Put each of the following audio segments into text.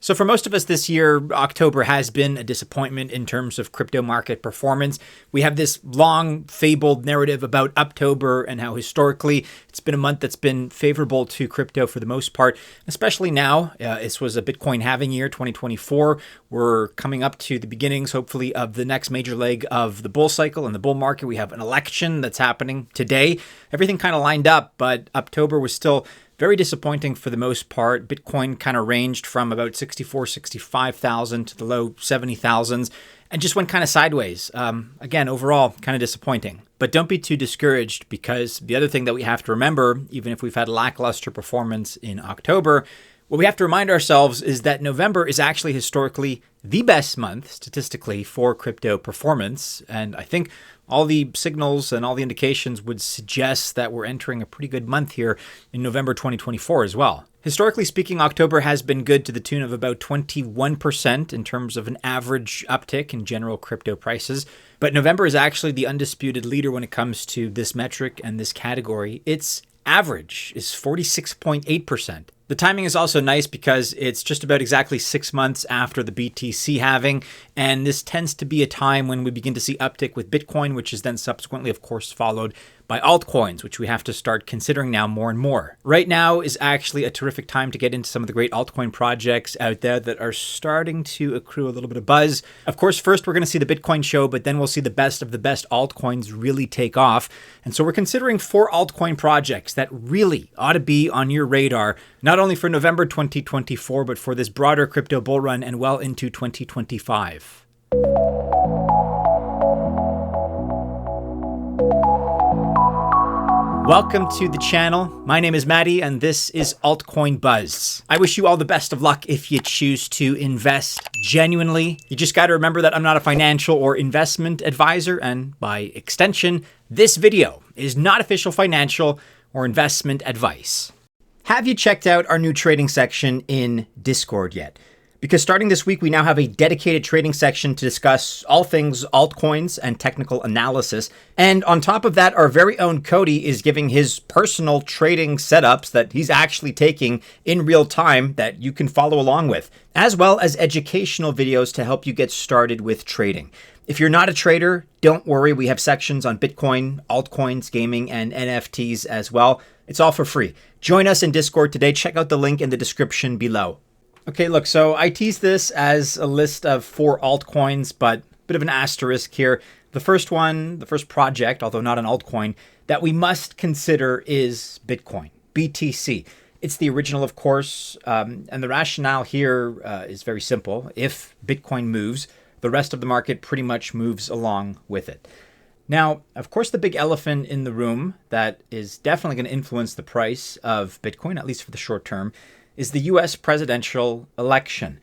So for most of us this year, October has been a disappointment in terms of crypto market performance. We have this long fabled narrative about Uptober and how historically it's been a month that's been favorable to crypto for the most part, especially now. This was a Bitcoin halving year, 2024. We're coming up to the beginnings, hopefully, of the next major leg of the bull cycle and the bull market. We have an election that's happening today. Everything kind of lined up, but October was still very disappointing for the most part. Bitcoin kind of ranged from about 64, 65,000 to the low 70,000s and just went kind of sideways. Again, overall, kind of disappointing. But don't be too discouraged, because the other thing that we have to remember, even if we've had lackluster performance in October, what we have to remind ourselves is that November is actually historically the best month statistically for crypto performance. And I think all the signals and all the indications would suggest that we're entering a pretty good month here in November 2024 as well. Historically speaking, October has been good to the tune of about 21% in terms of an average uptick in general crypto prices. But November is actually the undisputed leader when it comes to this metric and this category. Its average is 46.8%. The timing is also nice because it's just about exactly 6 months after the BTC halving, and this tends to be a time when we begin to see uptick with Bitcoin, which is then subsequently, of course, followed by altcoins, which we have to start considering now more and more. Right now is actually a terrific time to get into some of the great altcoin projects out there that are starting to accrue a little bit of buzz. Of course, first we're going to see the Bitcoin show, but then we'll see the best of the best altcoins really take off. And so we're considering 4 altcoin projects that really ought to be on your radar, not only for November 2024, but for this broader crypto bull run and well into 2025. Welcome to the channel. My name is Maddie, and this is Altcoin Buzz. I wish you all the best of luck if you choose to invest genuinely. You just got to remember that I'm not a financial or investment advisor, and by extension, this video is not official financial or investment advice. Have you checked out our new trading section in Discord yet? Because starting this week, we now have a dedicated trading section to discuss all things altcoins and technical analysis. And on top of that, our very own Cody is giving his personal trading setups that he's actually taking in real time that you can follow along with, as well as educational videos to help you get started with trading. If you're not a trader, don't worry. We have sections on Bitcoin, altcoins, gaming, and NFTs as well. It's all for free. Join us in Discord today. Check out the link in the description below. Okay, look, so I teased this as a list of 4 altcoins, but a bit of an asterisk here. The first one, the first project, although not an altcoin, that we must consider is Bitcoin, BTC. It's the original, of course, and the rationale here is very simple. If Bitcoin moves, the rest of the market pretty much moves along with it. Now, of course, the big elephant in the room that is definitely going to influence the price of Bitcoin, at least for the short term, is the US presidential election.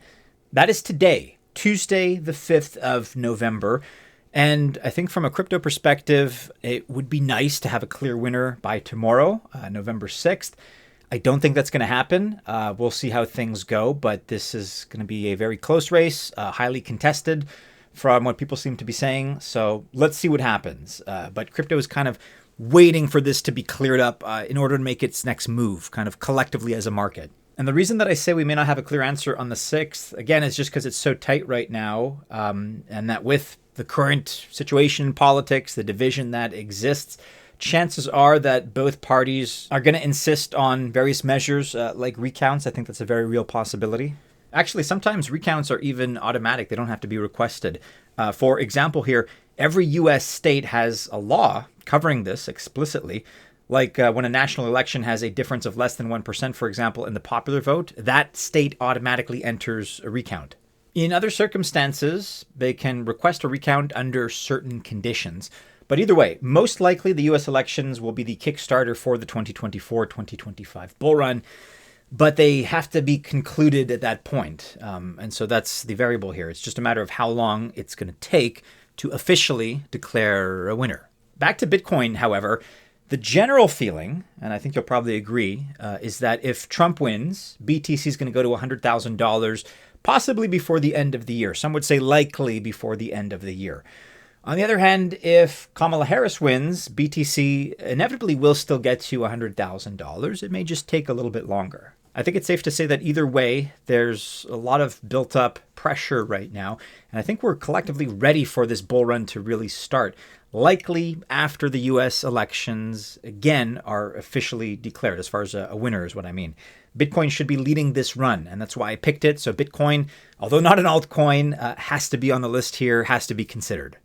That is today, Tuesday, the 5th of November. And I think from a crypto perspective, it would be nice to have a clear winner by tomorrow, November 6th. I don't think that's going to happen. We'll see how things go, but this is going to be a very close race, highly contested from what people seem to be saying. So let's see what happens. But crypto is kind of waiting for this to be cleared up in order to make its next move, kind of collectively as a market. And the reason that I say we may not have a clear answer on the 6th, again, is just because it's so tight right now, and that with the current situation in politics, the division that exists, chances are that both parties are going to insist on various measures like recounts. I think that's a very real possibility. Actually, sometimes recounts are even automatic. They don't have to be requested. For example here, every U.S. state has a law covering this explicitly. Like when a national election has a difference of less than 1%, for example, in the popular vote, that state automatically enters a recount. In other circumstances, they can request a recount under certain conditions. But either way, most likely the U.S. elections will be the kickstarter for the 2024-2025 bull run, but they have to be concluded at that point. And so that's the variable here. It's just a matter of how long it's going to take to officially declare a winner. Back to Bitcoin, however. The general feeling, and I think you'll probably agree, is that if Trump wins, BTC is going to go to $100,000, possibly before the end of the year. Some would say likely before the end of the year. On the other hand, if Kamala Harris wins, BTC inevitably will still get to $100,000. It may just take a little bit longer. I think it's safe to say that either way, there's a lot of built up pressure right now. And I think we're collectively ready for this bull run to really start. Likely after the US elections, again, are officially declared, as far as a winner is what I mean. Bitcoin should be leading this run, and that's why I picked it. So Bitcoin, although not an altcoin, has to be on the list here, has to be considered.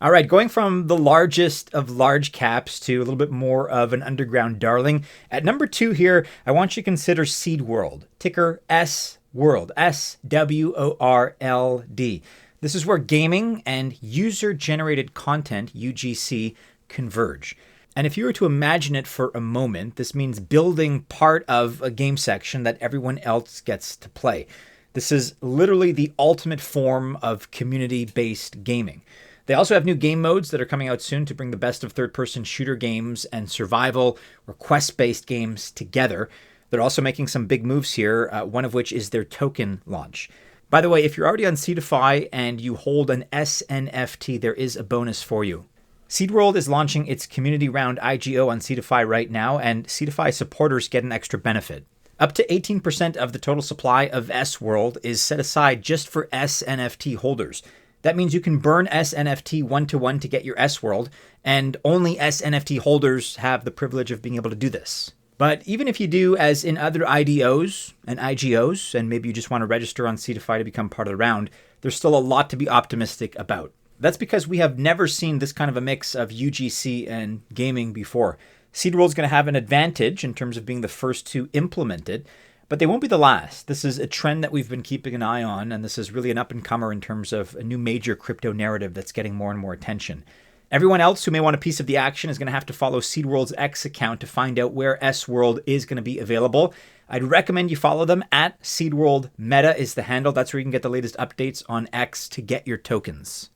All right, going from the largest of large caps to a little bit more of an underground darling. At number 2 here, I want you to consider Seedworld, ticker SWORLD, SWORLD. This is where gaming and user-generated content, UGC, converge. And if you were to imagine it for a moment, this means building part of a game section that everyone else gets to play. This is literally the ultimate form of community-based gaming. They also have new game modes that are coming out soon to bring the best of third-person shooter games and survival or quest-based games together. They're also making some big moves here, one of which is their token launch. By the way, if you're already on Seedify and you hold an SNFT, there is a bonus for you. Seedworld is launching its community round IGO on Seedify right now, and Seedify supporters get an extra benefit. Up to 18% of the total supply of SWORLD is set aside just for SNFT holders. That means you can burn SNFT 1-to-1 to get your SWORLD, and only SNFT holders have the privilege of being able to do this. But even if you do, as in other IDOs and IGOs, and maybe you just want to register on Seedify to become part of the round, there's still a lot to be optimistic about. That's because we have never seen this kind of a mix of UGC and gaming before. Seedworld's going to have an advantage in terms of being the first to implement it, but they won't be the last. This is a trend that we've been keeping an eye on, and this is really an up-and-comer in terms of a new major crypto narrative that's getting more and more attention. Everyone else who may want a piece of the action is going to have to follow Seedworld's X account to find out where SWORLD is going to be available. I'd recommend you follow them at Seedworld Meta is the handle. That's where you can get the latest updates on X to get your tokens.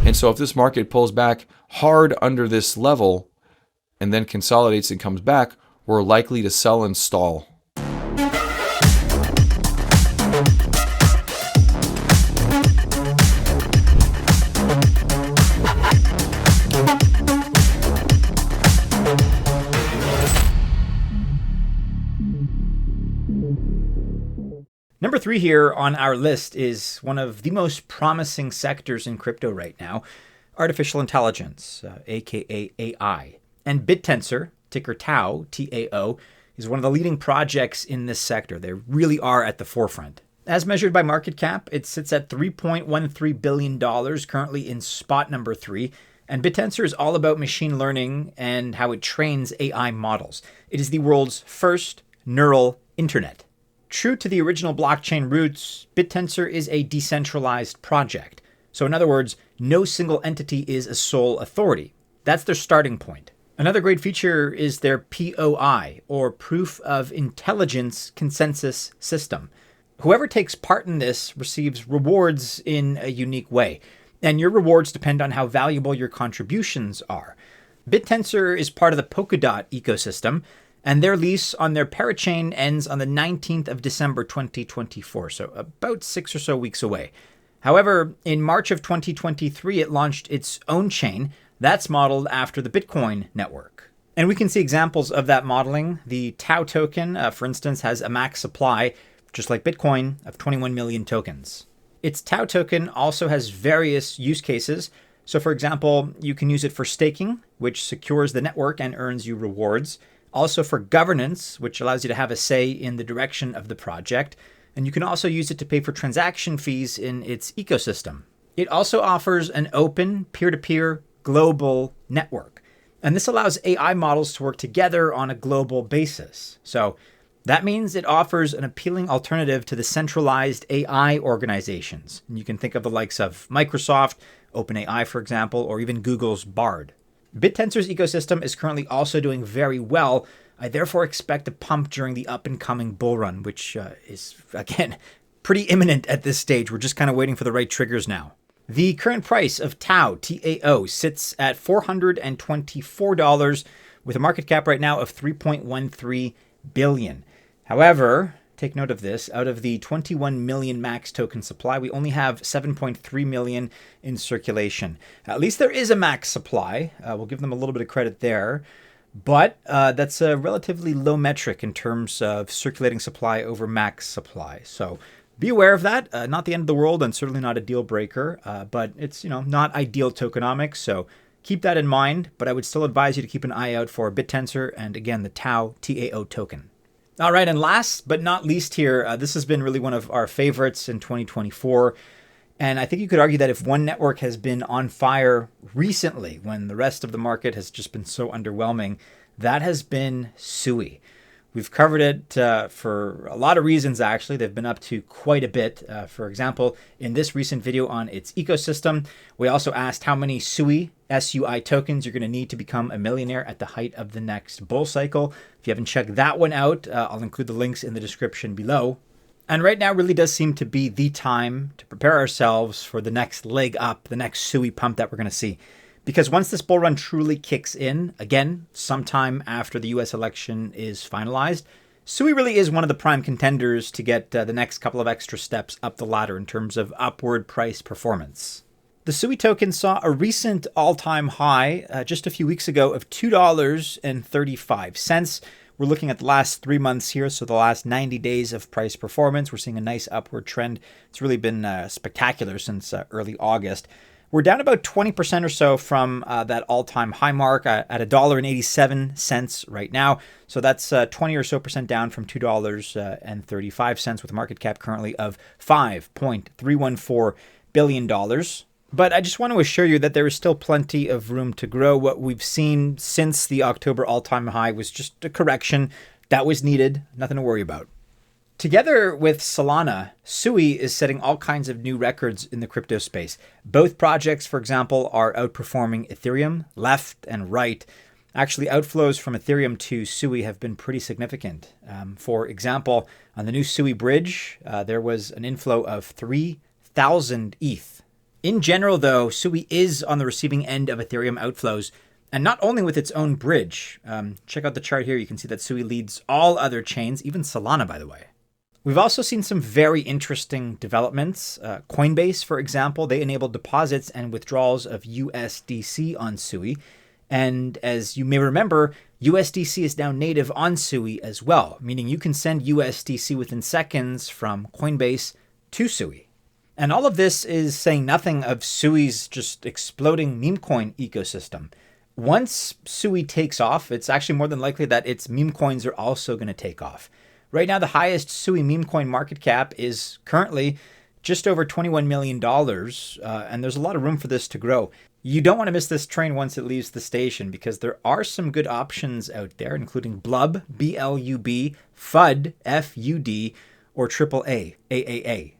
And so if this market pulls back hard under this level and then consolidates and comes back, we're likely to sell and stall. Number 3 here on our list is one of the most promising sectors in crypto right now, artificial intelligence, aka AI. And Bittensor, ticker TAO, TAO, is one of the leading projects in this sector. They really are at the forefront. As measured by market cap, it sits at $3.13 billion, currently in spot number 3. And Bittensor is all about machine learning and how it trains AI models. It is the world's first neural internet. True to the original blockchain roots, Bittensor is a decentralized project. So in other words, no single entity is a sole authority. That's their starting point. Another great feature is their POI, or Proof of Intelligence Consensus System. Whoever takes part in this receives rewards in a unique way, and your rewards depend on how valuable your contributions are. Bittensor is part of the Polkadot ecosystem, and their lease on their parachain ends on the 19th of December 2024, so about 6 or so weeks away. However, in March of 2023, it launched its own chain that's modeled after the Bitcoin network. And we can see examples of that modeling. The TAO token, for instance, has a max supply, just like Bitcoin, of 21 million tokens. Its TAO token also has various use cases. So for example, you can use it for staking, which secures the network and earns you rewards. Also for governance, which allows you to have a say in the direction of the project. And you can also use it to pay for transaction fees in its ecosystem. It also offers an open, peer-to-peer, global network. And this allows AI models to work together on a global basis. So that means it offers an appealing alternative to the centralized AI organizations. And you can think of the likes of Microsoft, OpenAI, for example, or even Google's Bard. Bittensor's ecosystem is currently also doing very well. I therefore expect a pump during the up-and-coming bull run, which is, again, pretty imminent at this stage. We're just kind of waiting for the right triggers now. The current price of TAO, TAO, sits at $424 with a market cap right now of $3.13 billion. However, take note of this, out of the 21 million max token supply, we only have 7.3 million in circulation. At least there is a max supply. We'll give them a little bit of credit there. But that's a relatively low metric in terms of circulating supply over max supply. So be aware of that. Not the end of the world and certainly not a deal breaker, but it's not ideal tokenomics. So keep that in mind. But I would still advise you to keep an eye out for Bittensor and again the TAO token. All right, and last but not least here, this has been really one of our favorites in 2024. And I think you could argue that if one network has been on fire recently, when the rest of the market has just been so underwhelming, that has been SUI. We've covered it for a lot of reasons, actually. They've been up to quite a bit. For example, in this recent video on its ecosystem, we also asked how many SUI tokens you're going to need to become a millionaire at the height of the next bull cycle. If you haven't checked that one out, I'll include the links in the description below. And right now really does seem to be the time to prepare ourselves for the next leg up, the next SUI pump that we're going to see. Because once this bull run truly kicks in, again, sometime after the US election is finalized, SUI really is one of the prime contenders to get the next couple of extra steps up the ladder in terms of upward price performance. The SUI token saw a recent all-time high just a few weeks ago of $2.35. We're looking at the last 3 months here, so the last 90 days of price performance. We're seeing a nice upward trend. It's really been spectacular since early August. We're down about 20% or so from that all-time high mark at $1.87 right now. So that's 20 or so percent down from $2.35 with a market cap currently of $5.314 billion. But I just want to assure you that there is still plenty of room to grow. What we've seen since the October all-time high was just a correction that was needed. Nothing to worry about. Together with Solana, SUI is setting all kinds of new records in the crypto space. Both projects, for example, are outperforming Ethereum left and right. Actually, outflows from Ethereum to SUI have been pretty significant. For example, on the new SUI bridge, there was an inflow of 3,000 ETH. In general, though, SUI is on the receiving end of Ethereum outflows, and not only with its own bridge. Check out the chart here. You can see that SUI leads all other chains, even Solana, by the way. We've also seen some very interesting developments. Coinbase, for example, they enabled deposits and withdrawals of USDC on SUI. And as you may remember, USDC is now native on SUI as well, meaning you can send USDC within seconds from Coinbase to SUI. And all of this is saying nothing of SUI's just exploding meme coin ecosystem. Once SUI takes off, it's actually more than likely that its meme coins are also going to take off. Right now, the highest SUI meme coin market cap is currently just over $21 million, and there's a lot of room for this to grow. You don't want to miss this train once it leaves the station because there are some good options out there, including Blub, BLUB, FUD, FUD, or AAA, AAA.